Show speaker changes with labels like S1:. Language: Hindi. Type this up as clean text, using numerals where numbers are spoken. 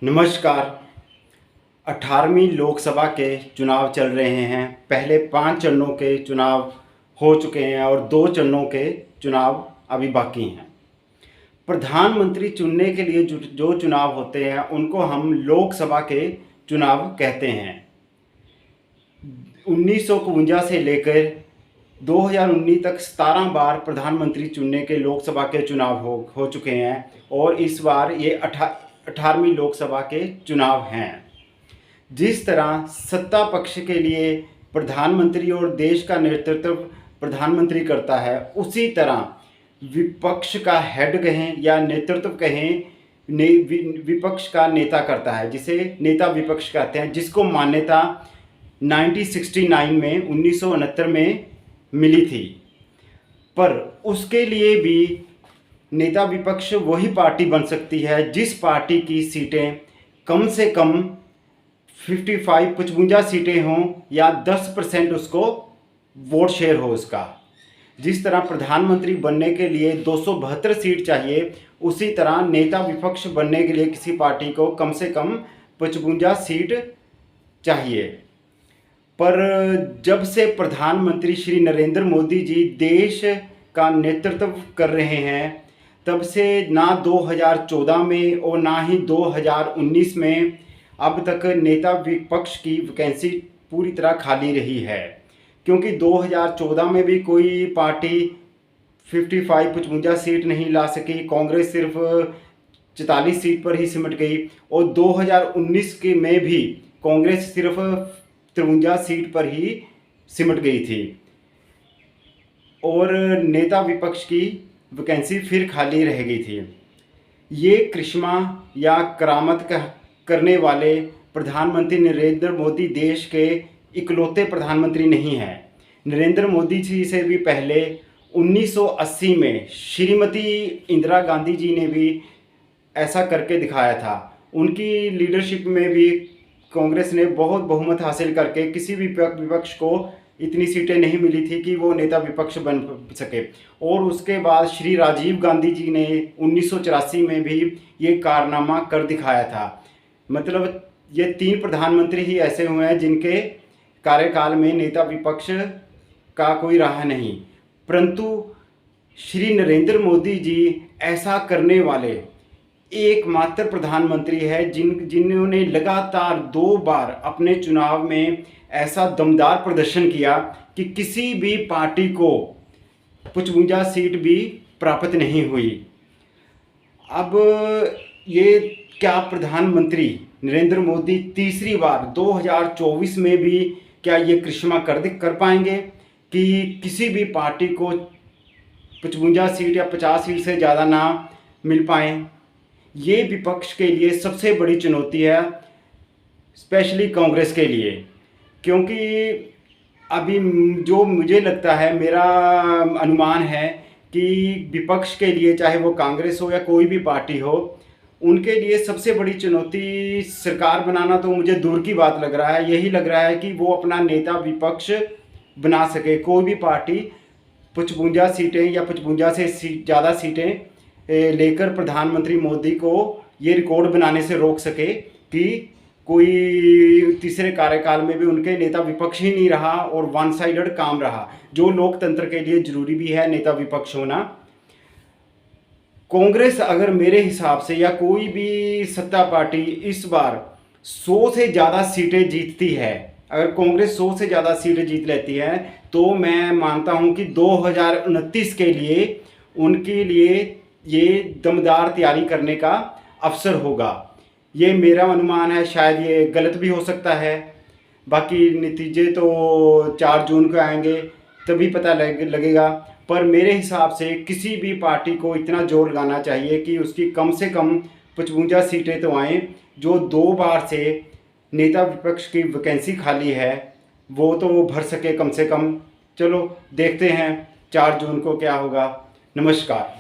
S1: नमस्कार। 18वीं लोकसभा के चुनाव चल रहे हैं। पहले 5 चरणों के चुनाव हो चुके हैं और 2 चरणों के चुनाव अभी बाकी हैं। प्रधानमंत्री चुनने के लिए जो चुनाव होते हैं उनको हम लोकसभा के चुनाव कहते हैं। 1952 से लेकर 2019 तक 17 बार प्रधानमंत्री चुनने के लोकसभा के चुनाव हो चुके हैं और इस बार ये 18वीं लोकसभा के चुनाव हैं। जिस तरह सत्ता पक्ष के लिए प्रधानमंत्री और देश का नेतृत्व प्रधानमंत्री करता है, उसी तरह विपक्ष का हेड कहें या नेतृत्व कहें, विपक्ष का नेता करता है, जिसे नेता विपक्ष कहते हैं, जिसको मान्यता 1969 में 1969 में मिली थी। पर उसके लिए भी नेता विपक्ष वही पार्टी बन सकती है जिस पार्टी की सीटें कम से कम 55 सीटें हों या 10% उसको वोट शेयर हो उसका। जिस तरह प्रधानमंत्री बनने के लिए 272 सीट चाहिए, उसी तरह नेता विपक्ष बनने के लिए किसी पार्टी को कम से कम 55 सीट चाहिए। पर जब से प्रधानमंत्री श्री नरेंद्र मोदी जी देश का नेतृत्व कर रहे हैं, तब से ना 2014 में और ना ही 2019 में अब तक नेता विपक्ष की वैकेंसी पूरी तरह खाली रही है। क्योंकि 2014 में भी कोई पार्टी 55 सीट नहीं ला सकी, कांग्रेस सिर्फ 44 सीट पर ही सिमट गई, और 2019 के में भी कांग्रेस सिर्फ 53 सीट पर ही सिमट गई थी और नेता विपक्ष की वैकेंसी फिर खाली रह गई थी। ये करिश्मा या करामत करने वाले प्रधानमंत्री नरेंद्र मोदी देश के इकलौते प्रधानमंत्री नहीं हैं। नरेंद्र मोदी जी से भी पहले 1980 में श्रीमती इंदिरा गांधी जी ने भी ऐसा करके दिखाया था। उनकी लीडरशिप में भी कांग्रेस ने बहुत बहुमत हासिल करके किसी भी विपक्ष को इतनी सीटें नहीं मिली थी कि वो नेता विपक्ष बन सके। और उसके बाद श्री राजीव गांधी जी ने 1984 में भी ये कारनामा कर दिखाया था। मतलब ये 3 प्रधानमंत्री ही ऐसे हुए हैं जिनके कार्यकाल में नेता विपक्ष का कोई रहा नहीं। परंतु श्री नरेंद्र मोदी जी ऐसा करने वाले एकमात्र प्रधानमंत्री है जिन्होंने लगातार 2 बार अपने चुनाव में ऐसा दमदार प्रदर्शन किया कि किसी भी पार्टी को 55 सीट भी प्राप्त नहीं हुई। अब ये क्या प्रधानमंत्री नरेंद्र मोदी तीसरी बार 2024 में भी क्या ये करिश्मा कर पाएंगे कि किसी भी पार्टी को 55 सीट या 50 सीट से ज़्यादा ना मिल पाए? ये विपक्ष के लिए सबसे बड़ी चुनौती है, स्पेशली कांग्रेस के लिए। क्योंकि अभी जो मुझे लगता है, मेरा अनुमान है कि विपक्ष के लिए, चाहे वो कांग्रेस हो या कोई भी पार्टी हो, उनके लिए सबसे बड़ी चुनौती सरकार बनाना तो मुझे दूर की बात लग रहा है। यही लग रहा है कि वो अपना नेता विपक्ष बना सके। कोई भी पार्टी 55 सीटें या 55 से ज़्यादा सीटें लेकर प्रधानमंत्री मोदी को ये रिकॉर्ड बनाने से रोक सके कि कोई तीसरे कार्यकाल में भी उनके नेता विपक्ष ही नहीं रहा और वन साइडेड काम रहा, जो लोकतंत्र के लिए जरूरी भी है नेता विपक्ष होना। कांग्रेस अगर मेरे हिसाब से या कोई भी सत्ता पार्टी इस बार 100 से ज़्यादा सीटें जीतती है, अगर कांग्रेस 100 से ज़्यादा सीटें जीत लेती है, तो मैं मानता हूं कि 2029 के लिए उनके लिए ये दमदार तैयारी करने का अवसर होगा। ये मेरा अनुमान है, शायद ये गलत भी हो सकता है। बाकी नतीजे तो 4 जून को आएंगे, तभी पता लगेगा। पर मेरे हिसाब से किसी भी पार्टी को इतना जोर लगाना चाहिए कि उसकी कम से कम 55 सीटें तो आएँ। जो 2 बार से नेता विपक्ष की वैकेंसी खाली है वो तो भर सके कम से कम। चलो देखते हैं 4 जून को क्या होगा। नमस्कार।